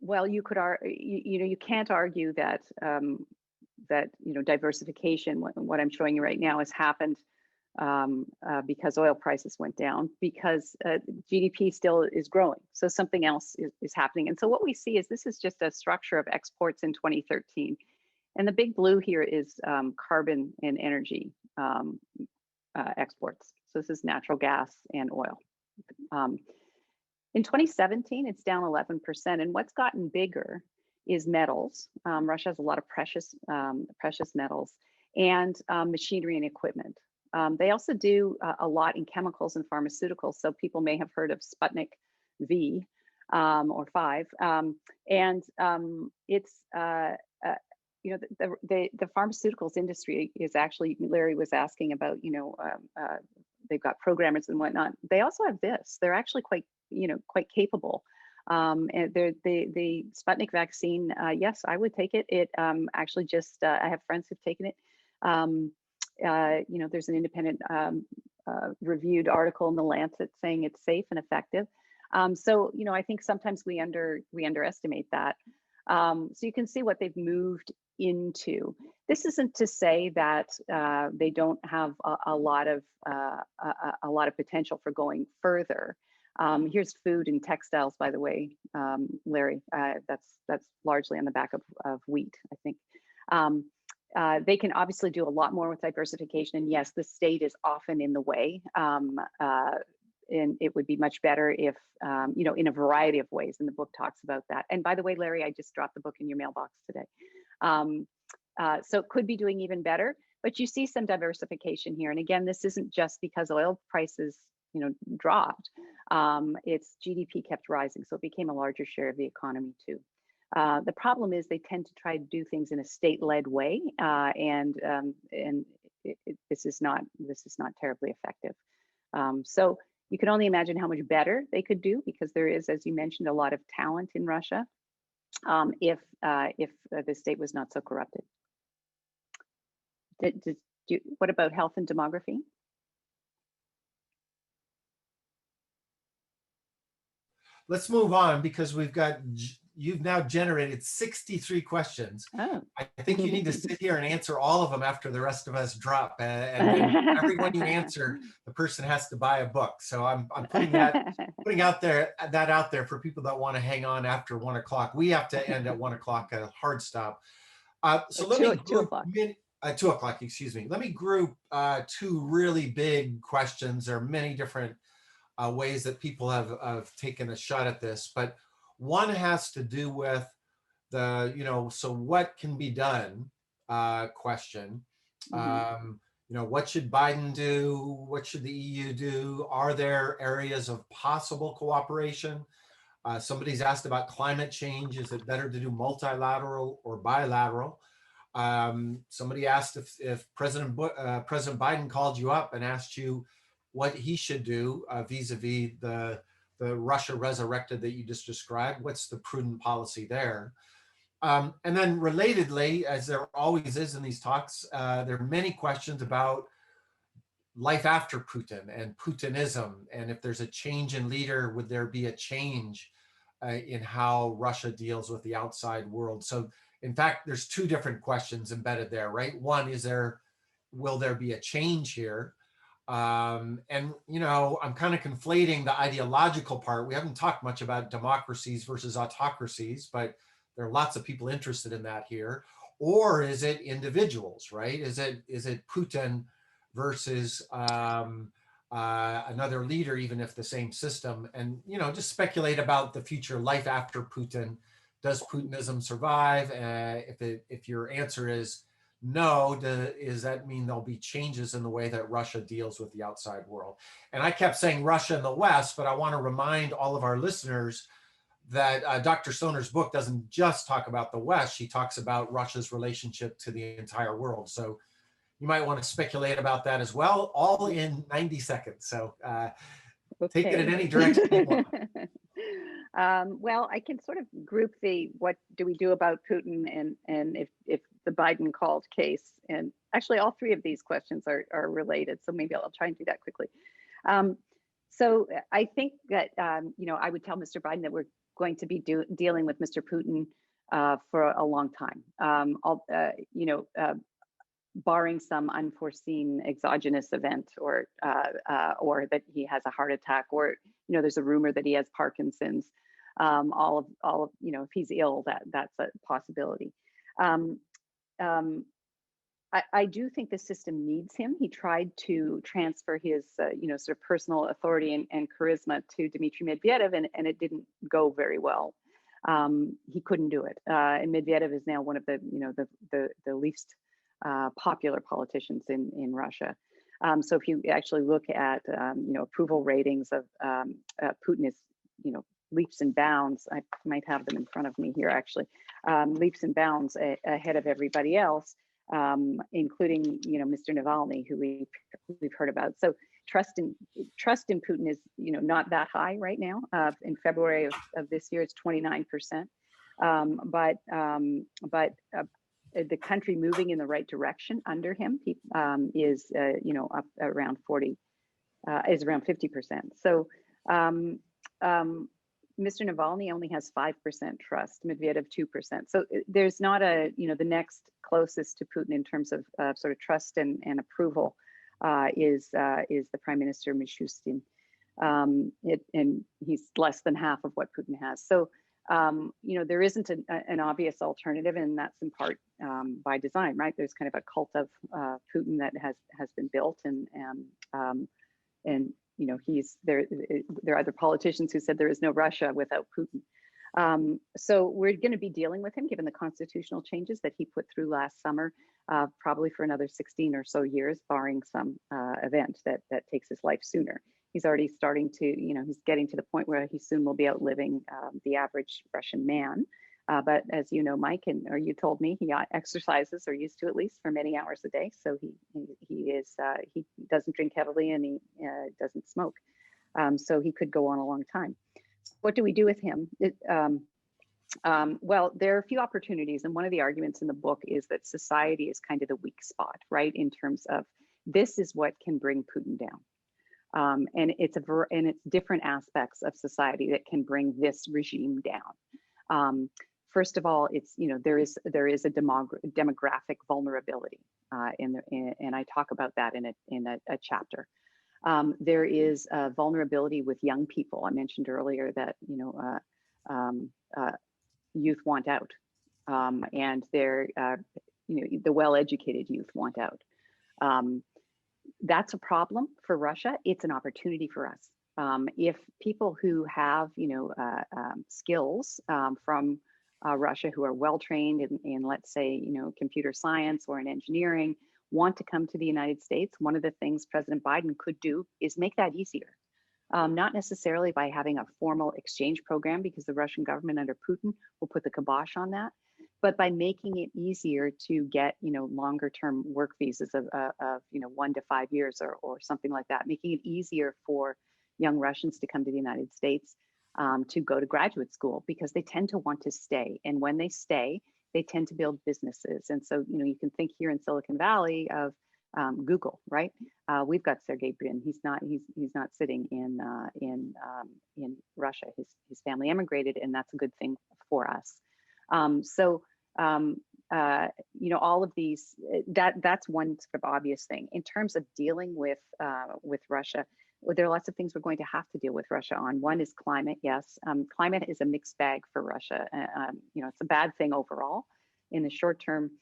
Well, you could you can't argue that diversification, what I'm showing you right now, has happened because oil prices went down, because GDP still is growing. So something else is happening. And so what we see is this is just a structure of exports in 2013. And the big blue here is carbon and energy exports. So this is natural gas and oil. In 2017, it's down 11%. And what's gotten bigger is metals. Russia has a lot of precious metals, and machinery and equipment. They also do a lot in chemicals and pharmaceuticals. So people may have heard of Sputnik V or 5. It's the pharmaceuticals industry is actually, Larry was asking about, they've got programmers and whatnot. They also have this. They're actually quite capable. And the Sputnik vaccine, yes, I would take it. It actually just, I have friends who've taken it. There's an independent reviewed article in the Lancet saying it's safe and effective. So I think sometimes we underestimate that. So you can see what they've moved into. This isn't to say that they don't have a lot of potential for going further. Here's food and textiles, by the way, Larry. That's largely on the back of wheat, I think. They can obviously do a lot more with diversification, and yes, the state is often in the way. And it would be much better if, in a variety of ways, and the book talks about that. And by the way, Larry, I just dropped the book in your mailbox today. So it could be doing even better, but you see some diversification here. And again, this isn't just because oil prices, dropped. Its GDP kept rising, so it became a larger share of the economy too. The problem is they tend to try to do things in a state-led way, and this is not terribly effective. So you can only imagine how much better they could do, because there is, as you mentioned, a lot of talent in Russia, if the state was not so corrupted. What about health and demography? Let's move on, because you've now generated 63 questions. Oh. I think you need to sit here and answer all of them after the rest of us drop. And every one you answer, the person has to buy a book. So I'm putting that out there for people that want to hang on after 1 o'clock. We have to end at 1 o'clock, a hard stop. So let me group 2 o'clock. 2 o'clock, excuse me. Let me group two really big questions. There are many different ways that people have taken a shot at this, but one has to do with the, so what can be done question. What should Biden do? What should the EU do? Are there areas of possible cooperation? Somebody's asked about climate change. Is it better to do multilateral or bilateral? Somebody asked if President Biden called you up and asked you what he should do vis-a-vis the Russia resurrected that you just described. What's the prudent policy there? And then relatedly, as there always is in these talks, there are many questions about life after Putin and Putinism. And if there's a change in leader, would there be a change in how Russia deals with the outside world? So in fact, there's two different questions embedded there, right? One is will there be a change here? And, I'm kind of conflating the ideological part. We haven't talked much about democracies versus autocracies, but there are lots of people interested in that here. or is it individuals, right? Is it Putin versus another leader, even if the same system? And just speculate about the future life after Putin. Does Putinism survive? If your answer is no, does that mean there'll be changes in the way that Russia deals with the outside world? And I kept saying Russia and the West, but I want to remind all of our listeners that Dr. Stoner's book doesn't just talk about the West. She talks about Russia's relationship to the entire world. So you might want to speculate about that as well, all in 90 seconds. So take it in any direction you want. Well, I can sort of group the what do we do about Putin and if the Biden called case, and actually all three of these questions are related. So maybe I'll try and do that quickly. So I think that I would tell Mr. Biden that we're going to be dealing with Mr. Putin for a long time. Barring some unforeseen exogenous event, or that he has a heart attack, or there's a rumor that he has Parkinson's. All of if he's ill, that's a possibility. I do think the system needs him. He tried to transfer his sort of personal authority and charisma to Dmitry Medvedev, and it didn't go very well. He couldn't do it, and Medvedev is now one of the least popular politicians in Russia. So if you actually look at approval ratings of Putin, is leaps and bounds. I might have them in front of me here actually. Leaps and bounds ahead of everybody else, including Mr. Navalny, who we've heard about. So trust in Putin is not that high right now. In February of this year, it's 29%. But the country moving in the right direction under him is up around 40, is around 50%. So Mr. Navalny only has 5% trust, Medvedev 2%. So there's not the next closest to Putin in terms of sort of trust and approval is the Prime Minister Mishustin, and he's less than half of what Putin has. So there isn't an obvious alternative, and that's in part by design, right? There's kind of a cult of Putin that has been built, and there are other politicians who said there is no Russia without Putin. So we're going to be dealing with him, given the constitutional changes that he put through last summer, probably for another 16 or so years, barring some event that takes his life sooner. He's already starting to, he's getting to the point where he soon will be outliving the average Russian man. But as you know, Mike, or you told me, he exercises, or used to at least, for many hours a day. So he doesn't drink heavily, and he doesn't smoke. So he could go on a long time. What do we do with him? Well, there are a few opportunities, and one of the arguments in the book is that society is kind of the weak spot, right? In terms of this is what can bring Putin down. And it's different aspects of society that can bring this regime down. First of all, it's there is a demographic vulnerability, and I talk about that in a chapter. There is a vulnerability with young people. I mentioned earlier that youth want out, and they're the well-educated youth want out. That's a problem for Russia. It's an opportunity for us. If people who have skills from Russia, who are well trained in let's say computer science or in engineering, want to come to the United States, one of the things President Biden could do is make that easier. Not necessarily by having a formal exchange program, because the Russian government under Putin will put the kibosh on that, but by making it easier to get longer term work visas of 1 to 5 years or something like that, making it easier for young Russians to come to the United States, to go to graduate school, because they tend to want to stay, and when they stay, they tend to build businesses. And so you can think here in Silicon Valley of Google, right? We've got Sergey Brin. He's not sitting in Russia. His family emigrated, and that's a good thing for us. All of these, that's one sort of obvious thing. In terms of dealing with Russia, well, there are lots of things we're going to have to deal with Russia on. One is climate. Yes, climate is a mixed bag for Russia. It's a bad thing overall. In the short term,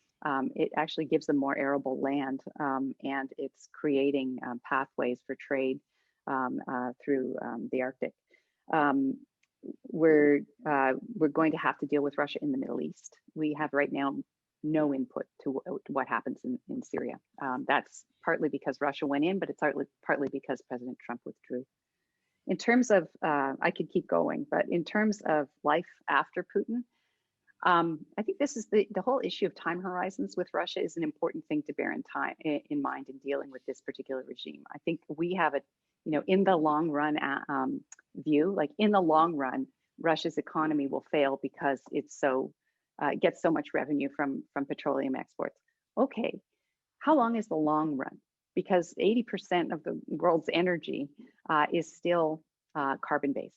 it actually gives them more arable land, and it's creating pathways for trade through the Arctic. Um, we're going to have to deal with Russia in the Middle East. We have right now no input to what happens in Syria. That's partly because Russia went in, but it's partly because President Trump withdrew. In terms of, I could keep going, but in terms of life after Putin, I think this is the whole issue of time horizons with Russia is an important thing to bear in mind in dealing with this particular regime. I think we have a, in the long run view, like in the long run, Russia's economy will fail because it's so it gets so much revenue from petroleum exports. Okay, how long is the long run? Because 80% of the world's energy is still carbon-based.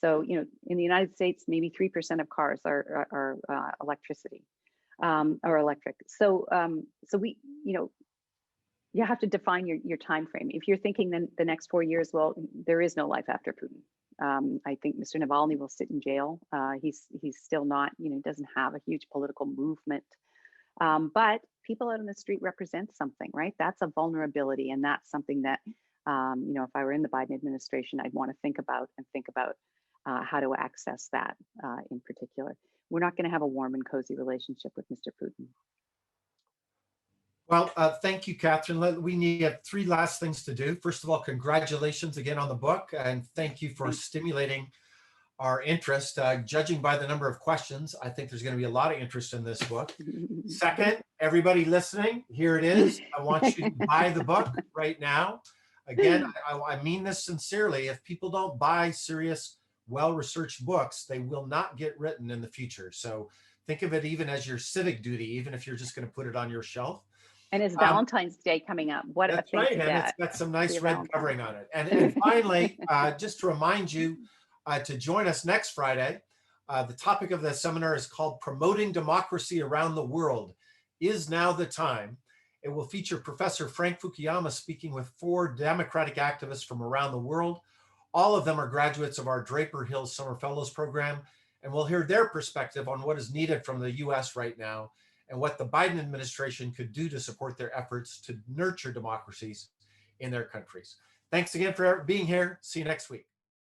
So, in the United States, maybe 3% of cars are electricity or electric. So, so we, you have to define your time frame. If you're thinking then the next 4 years, well, there is no life after Putin. I think Mr. Navalny will sit in jail. He's still not, doesn't have a huge political movement. But people out on the street represent something, right? That's a vulnerability, and that's something that, if I were in the Biden administration, I'd want to think about how to access that in particular. We're not going to have a warm and cozy relationship with Mr. Putin. Well, thank you, Catherine. We need 3 last things to do. First of all, congratulations again on the book, and thank you for stimulating our interest. Judging by the number of questions, I think there's going to be a lot of interest in this book. Second, everybody listening, here it is. I want you to buy the book right now. Again, I mean this sincerely. If people don't buy serious, well-researched books, they will not get written in the future. So think of it even as your civic duty, even if you're just going to put it on your shelf. And it's Valentine's Day coming up. What a thing to get. And it's got some nice red covering on it. And finally, just to remind you to join us next Friday. The topic of the seminar is called Promoting Democracy Around the World. Is Now the Time? It will feature Professor Frank Fukuyama speaking with 4 democratic activists from around the world. All of them are graduates of our Draper Hill Summer Fellows program, and we'll hear their perspective on what is needed from the US right now and what the Biden administration could do to support their efforts to nurture democracies in their countries. Thanks again for being here. See you next week.